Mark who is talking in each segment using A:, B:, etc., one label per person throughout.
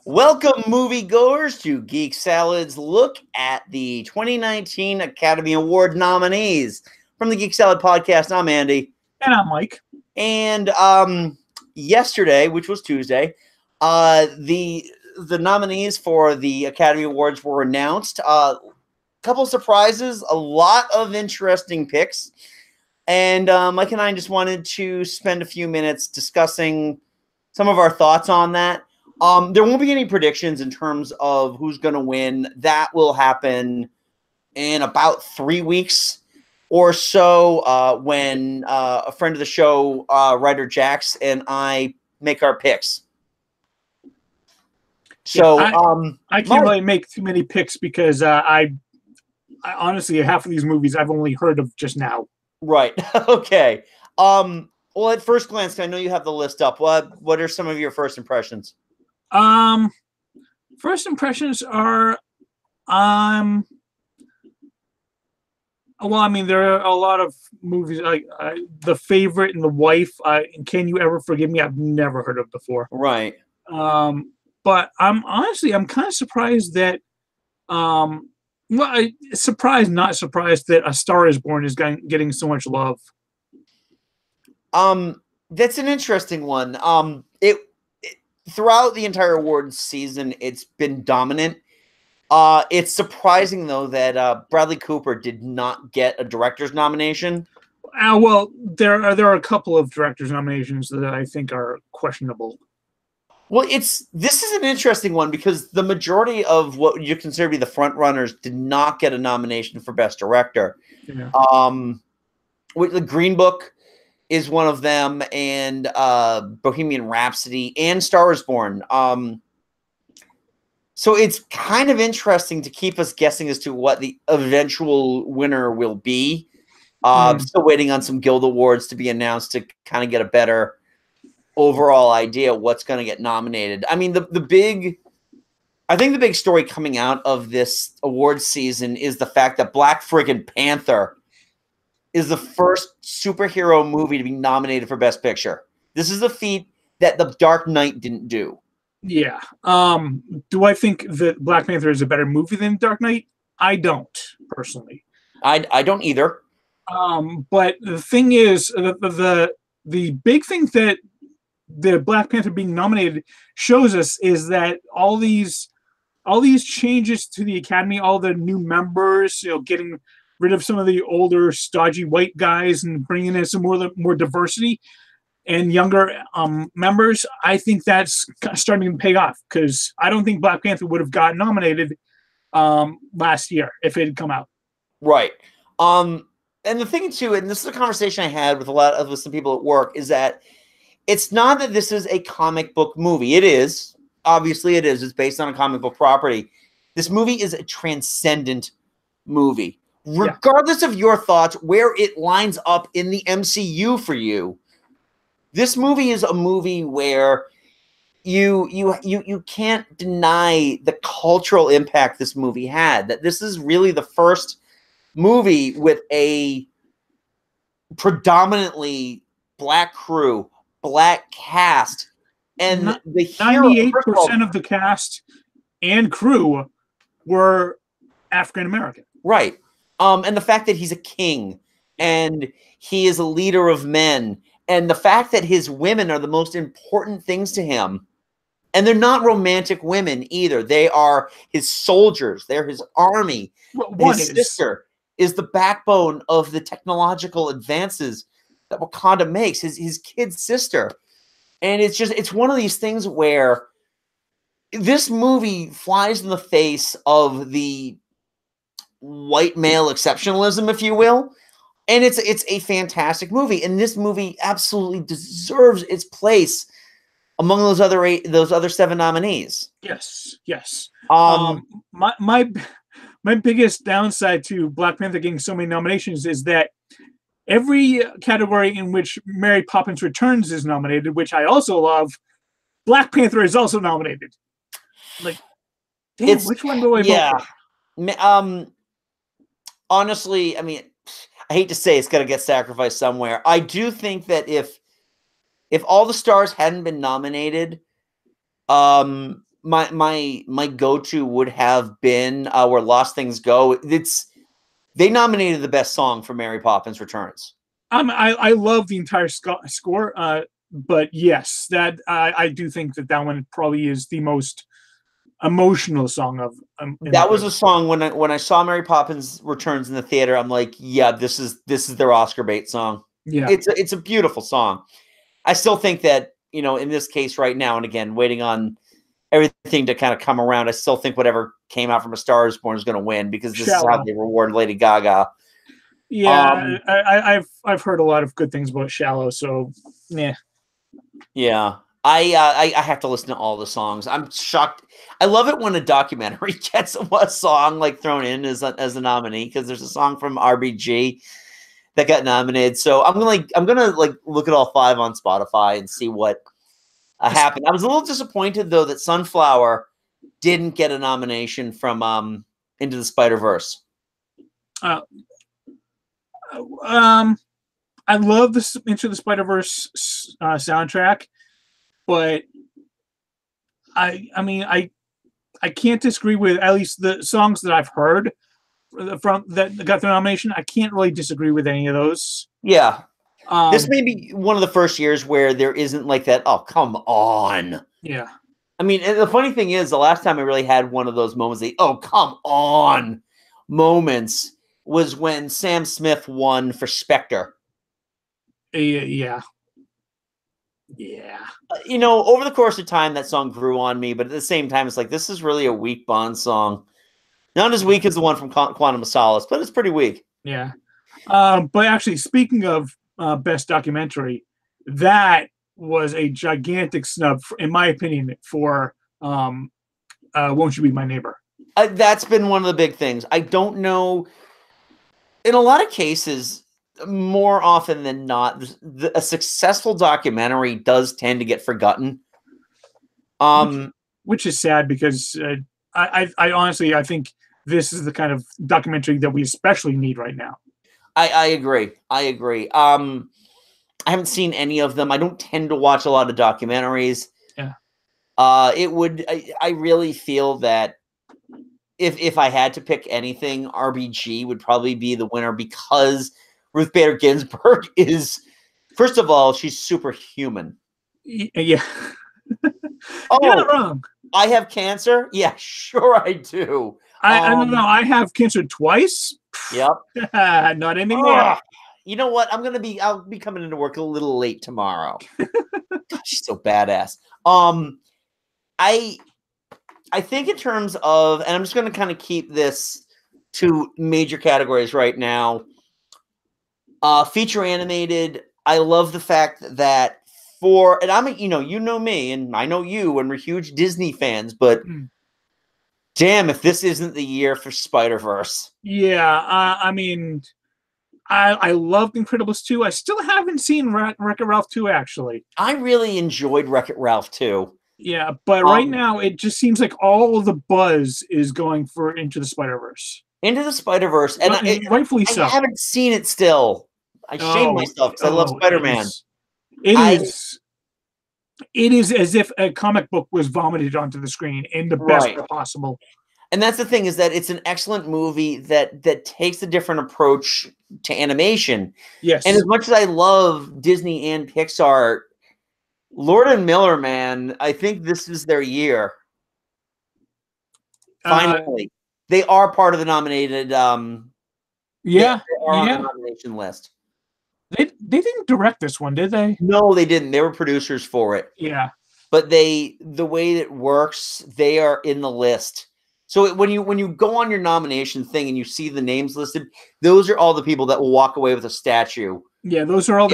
A: Welcome, moviegoers, to Geek Salad's look at the 2019 Academy Award nominees. From the Geek Salad podcast, I'm Andy.
B: And I'm Mike.
A: And yesterday, which was Tuesday, the nominees for the Academy Awards were announced. Couple surprises, a lot of interesting picks. And Mike and I just wanted to spend a few minutes discussing some of our thoughts on that. There won't be any predictions in terms of who's going to win. That will happen in about 3 weeks or so when a friend of the show, writer Jax, and I make our picks. So
B: I can't really make too many picks because I honestly, half of these movies I've only heard of just now.
A: Right. Okay. Well, at first glance, I know you have the list up. What are some of your first impressions?
B: First impressions are, well, I mean, there are a lot of movies like The Favorite and The Wife. And Can You Ever Forgive Me? I've never heard of before.
A: Right.
B: But I'm kind of surprised that, not surprised that A Star Is Born is getting so much love.
A: That's an interesting one. Throughout the entire awards season, it's been dominant. It's surprising, though, that Bradley Cooper did not get a director's nomination.
B: Well, there are a couple of director's nominations that I think are questionable.
A: Well, this is an interesting one because the majority of what you consider to be the front runners did not get a nomination for Best Director.
B: Yeah.
A: With the Green Book is one of them, and Bohemian Rhapsody and Star is Born. So it's kind of interesting to keep us guessing as to what the eventual winner will be. Still waiting on some Guild Awards to be announced to kind of get a better overall idea of what's going to get nominated. I mean, I think the big story coming out of this awards season is the fact that Black Panther is the first superhero movie to be nominated for Best Picture. This is a feat that The Dark Knight didn't do.
B: Yeah. Do I think that Black Panther is a better movie than Dark Knight? I don't, personally.
A: I don't either.
B: But the thing is, the big thing that the Black Panther being nominated shows us is that all these changes to the Academy, all the new members, getting rid of some of the older, stodgy white guys and bringing in some more diversity and younger members, I think that's starting to pay off because I don't think Black Panther would have gotten nominated last year if it had come out.
A: Right. And the thing, too, and this is a conversation I had with some people at work, is that it's not that this is a comic book movie. It is. Obviously, it is. It's based on a comic book property. This movie is a transcendent movie. Regardless of your thoughts, where it lines up in the MCU for you, this movie is a movie where you can't deny the cultural impact this movie had. That this is really the first movie with a predominantly black crew, black cast, and the
B: 98% of the cast and crew were African American.
A: Right. And the fact that he's a king and he is a leader of men, and the fact that his women are the most important things to him, and they're not romantic women either. They are his soldiers. They're his army. His sister is the backbone of the technological advances that Wakanda makes, his kid's sister. And it's one of these things where this movie flies in the face of the white male exceptionalism, if you will, and it's a fantastic movie, and this movie absolutely deserves its place among those other 7 nominees.
B: Yes. My biggest downside to Black Panther getting so many nominations is that every category in which Mary Poppins Returns is nominated, which I also love, Black Panther is also nominated. Like, damn, which one do I vote for?
A: Honestly, I mean, I hate to say it's got to get sacrificed somewhere. I do think that if All the Stars hadn't been nominated, my go-to would have been Where Lost Things Go. They nominated the best song for Mary Poppins Returns.
B: I love the entire score, but yes, that I do think that one probably is the most emotional song of.
A: That was a song when I saw Mary Poppins Returns in the theater. I'm like, yeah, this is their Oscar bait song.
B: Yeah,
A: it's a beautiful song. I still think that, in this case right now, and again, waiting on everything to kind of come around, I still think whatever came out from A Star Is Born is going to win, because this is how they reward Lady Gaga.
B: Yeah, I've heard a lot of good things about Shallow, so yeah.
A: Yeah. I have to listen to all the songs. I'm shocked. I love it when a documentary gets a song like thrown in as a nominee, because there's a song from RBG that got nominated. So I'm gonna look at all 5 on Spotify and see what happened. I was a little disappointed though that Sunflower didn't get a nomination from Into the Spider-Verse.
B: I love the Into the Spider-Verse soundtrack, but I can't disagree with at least the songs that I've heard from that got the nomination. I can't really disagree with any of those.
A: Yeah. This may be one of the first years where there isn't like that, oh, come on.
B: Yeah.
A: I mean, the funny thing is, the last time I really had one of those moments, oh, come on moments, was when Sam Smith won for Spectre.
B: Yeah.
A: Over the course of time, that song grew on me, but at the same time, it's like, this is really a weak Bond song. Not as weak as the one from Quantum of Solace, but it's pretty weak.
B: Yeah. But actually, speaking of Best Documentary, that was a gigantic snub, in my opinion, for Won't You Be My Neighbor?
A: That's been one of the big things. I don't know. In a lot of cases, more often than not, a successful documentary does tend to get forgotten.
B: Which is sad, because I honestly, I think this is the kind of documentary that we especially need right now.
A: I agree. I haven't seen any of them. I don't tend to watch a lot of documentaries.
B: Yeah.
A: I really feel that if I had to pick anything, RBG would probably be the winner, because Ruth Bader Ginsburg is, first of all, she's superhuman.
B: Yeah.
A: Oh,
B: you're not wrong.
A: I have cancer? Yeah, sure I do.
B: I don't know. I have cancer twice.
A: Yep.
B: Not anymore.
A: You know what? I'll be coming into work a little late tomorrow. God, she's so badass. I think in terms of, and I'm just going to kind of keep this to major categories right now. Feature animated. I love the fact that and I'm, you know me, and I know you, and we're huge Disney fans, but damn, if this isn't the year for Spider-Verse.
B: Yeah, I mean, I loved Incredibles 2. I still haven't seen Wreck-It Ralph 2, actually.
A: I really enjoyed Wreck-It Ralph 2.
B: Yeah, but right now, it just seems like all of the buzz is going for Into the Spider-Verse.
A: Into the Spider-Verse, and
B: rightfully so.
A: I haven't seen it still. I shame myself, because I love Spider-Man.
B: It is as if a comic book was vomited onto the screen in the best way possible.
A: And that's the thing, is that it's an excellent movie that takes a different approach to animation.
B: Yes.
A: And as much as I love Disney and Pixar, Lord and Miller, man, I think this is their year. Finally. They are part of the nominated on the nomination list.
B: They didn't direct this one, did they?
A: No, they didn't. They were producers for it.
B: Yeah.
A: But the way it works, they are in the list. So when you go on your nomination thing and you see the names listed, those are all the people that will walk away with a statue.
B: Yeah, those are all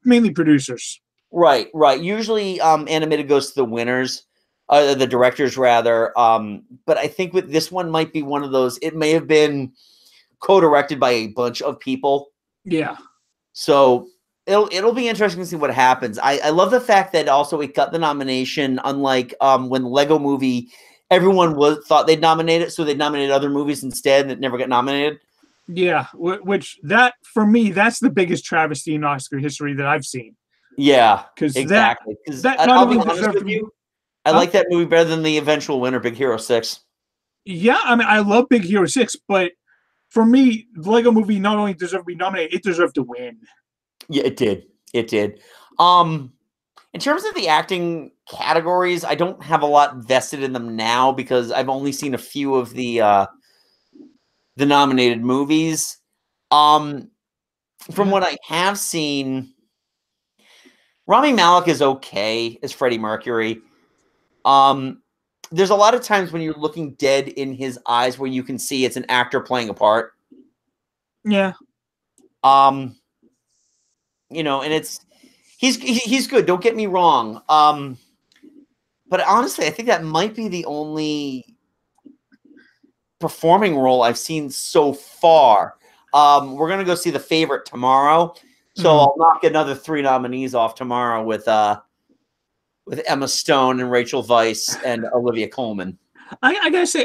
B: mainly producers.
A: Right. Usually animated goes to the winners, the directors rather. But I think with this one might be one of those, it may have been co-directed by a bunch of people.
B: Yeah.
A: So it'll be interesting to see what happens. I love the fact that also it got the nomination, unlike when Lego Movie, everyone thought they'd nominate it, so they nominated other movies instead, and it never got nominated.
B: Yeah, which for me, that's the biggest travesty in Oscar history that I've seen.
A: Yeah,
B: because
A: exactly.
B: I'll be honest
A: with you, I like that movie better than the eventual winner, Big Hero 6.
B: Yeah, I mean, I love Big Hero 6, but for me, the Lego Movie not only deserved to be nominated, it deserved to win.
A: Yeah, it did. It did. In terms of the acting categories, I don't have a lot vested in them now because I've only seen a few of the nominated movies. From what I have seen, Rami Malek is okay as Freddie Mercury. There's a lot of times when you're looking dead in his eyes where you can see it's an actor playing a part.
B: Yeah.
A: And he's good. Don't get me wrong. But honestly, I think that might be the only performing role I've seen so far. We're gonna go see The Favorite tomorrow, so I'll knock another 3 nominees off tomorrow with Emma Stone and Rachel Weisz and Olivia Colman.
B: I gotta say,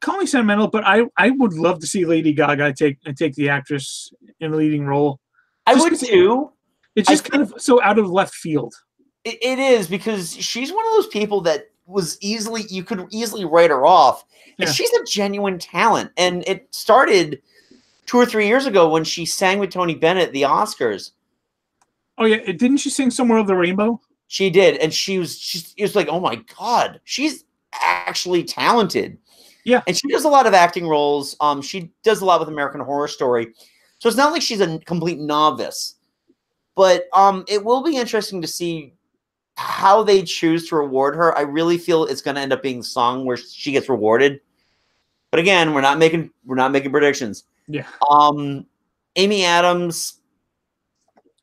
B: call me sentimental, but I would love to see Lady Gaga take the actress in the leading role.
A: I would too.
B: It's just kind of so out of left field.
A: It is, because she's one of those people that you could easily write her off. Yeah. And she's a genuine talent. And it started 2 or 3 years ago when she sang with Tony Bennett at the Oscars.
B: Oh yeah, didn't she sing Somewhere Over the Rainbow?
A: She did, and it was like, oh my God, she's actually talented.
B: Yeah.
A: And she does a lot of acting roles. She does a lot with American Horror Story. So it's not like she's a complete novice. But it will be interesting to see how they choose to reward her. I really feel it's going to end up being the song where she gets rewarded. But again, we're not making predictions.
B: Yeah.
A: Amy Adams,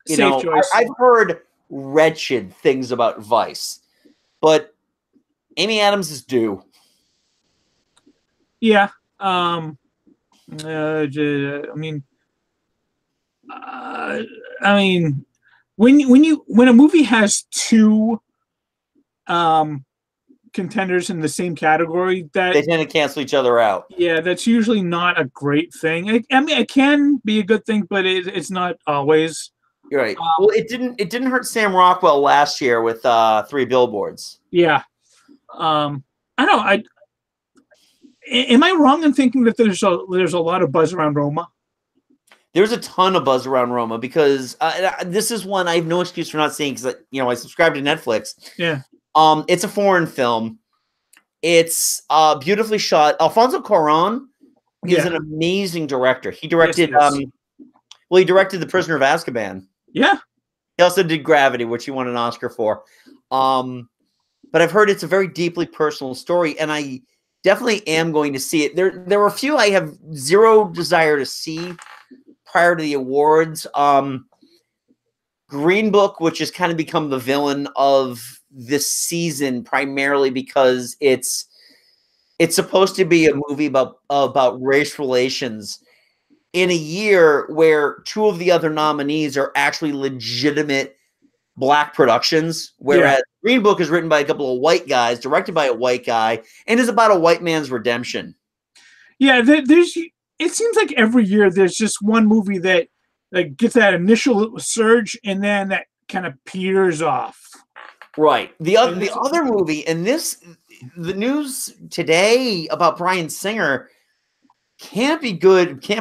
B: Safe choice.
A: I've heard wretched things about Vice, but Amy Adams is due.
B: Yeah. I mean, when a movie has 2 contenders in the same category, that
A: they tend to cancel each other out.
B: Yeah, that's usually not a great thing. I mean, it can be a good thing, but it's not always.
A: You're right. Well, it didn't hurt Sam Rockwell last year with 3 Billboards.
B: Yeah. I don't. Am I wrong in thinking that there's a lot of buzz around Roma?
A: There's a ton of buzz around Roma because this is one I have no excuse for not seeing because I subscribe to Netflix.
B: Yeah.
A: It's a foreign film. It's beautifully shot. Alfonso Cuarón is an amazing director. He directed he directed The Prisoner of Azkaban.
B: Yeah.
A: He also did Gravity, which he won an Oscar for. But I've heard it's a very deeply personal story, and I definitely am going to see it. There were a few I have zero desire to see prior to the awards. Green Book, which has kind of become the villain of this season, primarily because it's supposed to be a movie about race relations in a year where 2 of the other nominees are actually legitimate Black productions, whereas Green Book is written by a couple of white guys, directed by a white guy, and is about a white man's redemption.
B: Yeah, it seems like every year there's just one movie that gets that initial surge and then that kind of peters off.
A: Right. The other movie, and the news today about Bryan Singer can't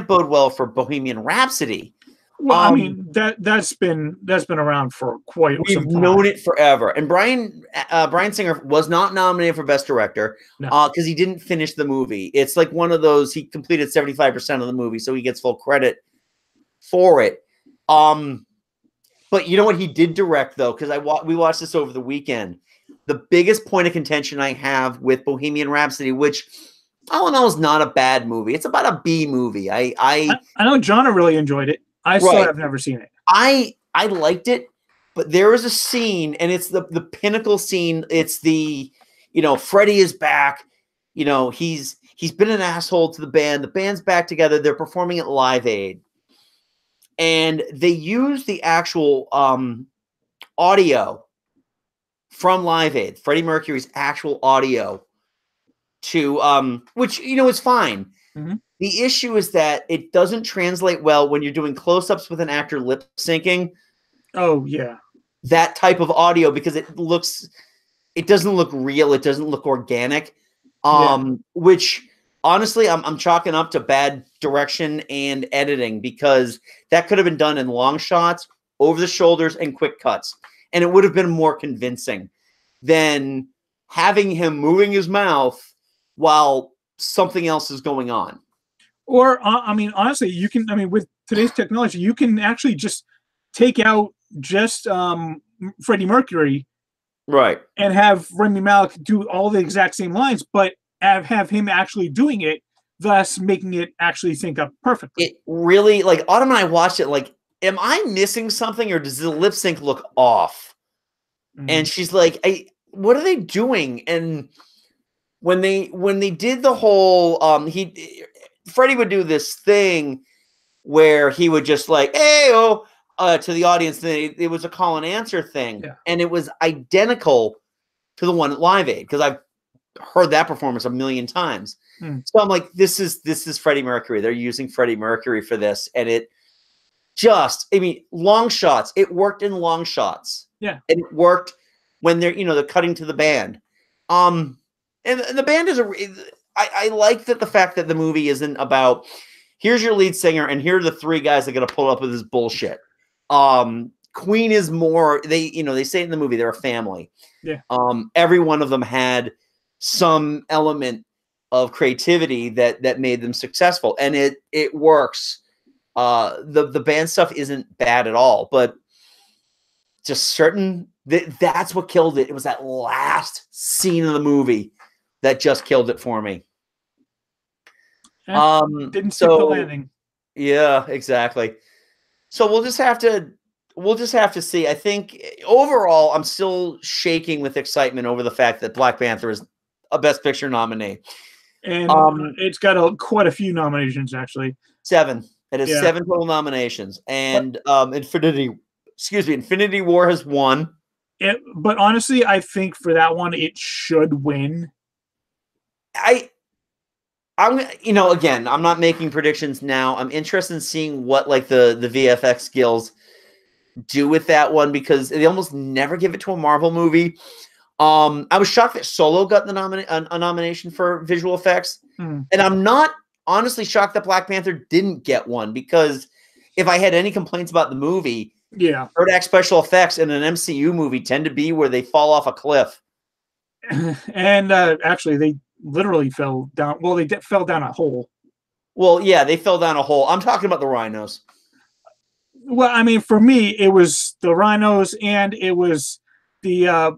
A: bode well for Bohemian Rhapsody.
B: Well, I mean that's been around for quite some time.
A: We've known it forever. And Bryan Singer was not nominated for Best Director because he didn't finish the movie. It's like one of those, he completed 75% of the movie, so he gets full credit for it. But you know what he did direct, though, because we watched this over the weekend. The biggest point of contention I have with Bohemian Rhapsody, which all in all is not a bad movie. It's about a B movie. I
B: know Jonna really enjoyed it. I still have never seen it.
A: I liked it, but there is a scene, and it's the pinnacle scene. It's the, Freddie is back. He's been an asshole to the band. The band's back together. They're performing at Live Aid. And they use the actual audio from Live Aid, Freddie Mercury's actual audio, to which is fine.
B: Mm-hmm.
A: The issue is that it doesn't translate well when you're doing close-ups with an actor lip syncing.
B: Oh yeah,
A: that type of audio because it doesn't look real. It doesn't look organic. Which honestly, I'm chalking up to bad direction and editing because that could have been done in long shots, over the shoulders, and quick cuts. And it would have been more convincing than having him moving his mouth while something else is going on.
B: Or, I mean, honestly, you can, I mean, with today's technology, you can actually just take out just Freddie Mercury.
A: Right.
B: And have Rami Malek do all the exact same lines, but have him actually doing it, thus making it actually sync up perfectly.
A: It really, like, Autumn and I watched it, like, am I missing something or does the lip sync look off? And she's like, what are they doing? And when they did the whole, Freddie would do this thing where he would just like, hey, to the audience. It was a call and answer thing.
B: Yeah.
A: And it was identical to the one at Live Aid because I've heard that performance a million times. So I'm like, this is Freddie Mercury. They're using Freddie Mercury for this. And it just, I mean, long shots. It worked in long shots.
B: Yeah.
A: And it worked when they're cutting to the band. And the band is I like that the fact that the movie isn't about here's your lead singer and here are the three guys that are going to pull up with this bullshit. Queen is more, they say it in the movie, they're a family.
B: Yeah.
A: Every one of them had some element of creativity that made them successful, and it works. The band stuff isn't bad at all, but just that's what killed it. It was that last scene of the movie that just killed it for me.
B: Didn't stick the landing.
A: Yeah, exactly. So we'll just have to see. I think overall, I'm still shaking with excitement over the fact that Black Panther is a Best Picture nominee.
B: And it's got quite a few nominations, actually.
A: 7. It has 7 total nominations. And Infinity War has 1.
B: But honestly, I think for that one, it should win.
A: Again, I'm not making predictions now. I'm interested in seeing what like the VFX skills do with that one because they almost never give it to a Marvel movie. I was shocked that Solo got a nomination for visual effects, and I'm not honestly shocked that Black Panther didn't get one because if I had any complaints about the movie, third act special effects in an MCU movie tend to be where they fall off a cliff.
B: And actually, they literally fell down. Well, they fell down a hole.
A: Well, yeah, they fell down a hole. I'm talking about the rhinos.
B: Well, I mean, for me, it was the rhinos, and it was the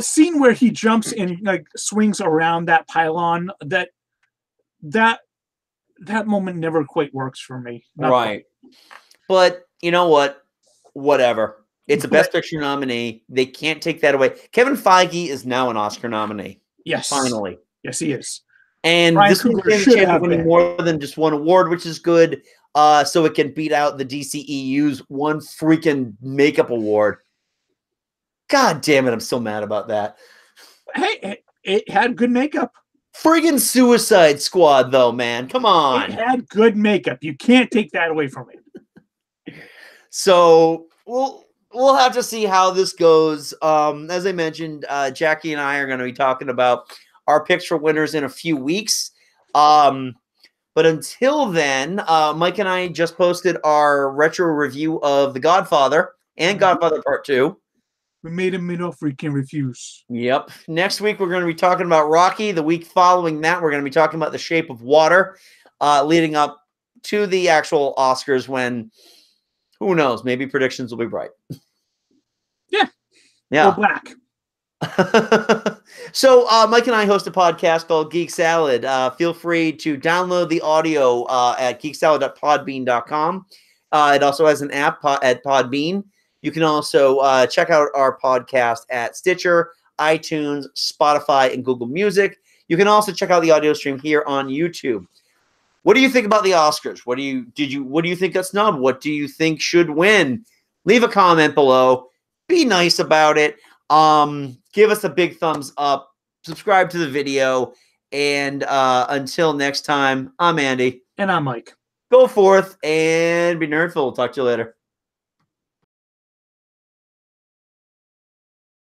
B: scene where he jumps and like swings around that pylon. That moment never quite works for me.
A: Right. But you know what? Whatever. It's a Best Picture nominee. They can't take that away. Kevin Feige is now an Oscar nominee.
B: Yes.
A: Finally.
B: Yes, he is.
A: And
B: Ryan
A: this
B: Coogler
A: is a chance winning more than just one award, which is good. So it can beat out the DCEU's one freaking makeup award. God damn it, I'm so mad about that.
B: Hey, it had good makeup.
A: Friggin' Suicide Squad, though, man. Come on.
B: It had good makeup. You can't take that away from it.
A: So we'll have to see how this goes. As I mentioned, Jackie and I are going to be talking about our picks for winners in a few weeks. But until then, Mike and I just posted our retro review of The Godfather and Godfather Part 2.
B: We made him an offer he can refuse.
A: Yep. Next week, we're going to be talking about Rocky. The week following that, we're going to be talking about The Shape of Water, leading up to the actual Oscars when, who knows, maybe predictions will be right.
B: Yeah.
A: Yeah.
B: Or black.
A: So Mike and I host a podcast called Geek Salad. Feel free to download the audio at geeksalad.podbean.com. It also has an app at Podbean. You can also check out our podcast at Stitcher, iTunes, Spotify, and Google Music. You can also check out the audio stream here on YouTube. What do you think about the Oscars? What do you think got snubbed? What do you think should win? Leave a comment below. Be nice about it. Give us a big thumbs up. Subscribe to the video. And until next time, I'm Andy.
B: And I'm Mike.
A: Go forth and be nerdful. Talk to you later.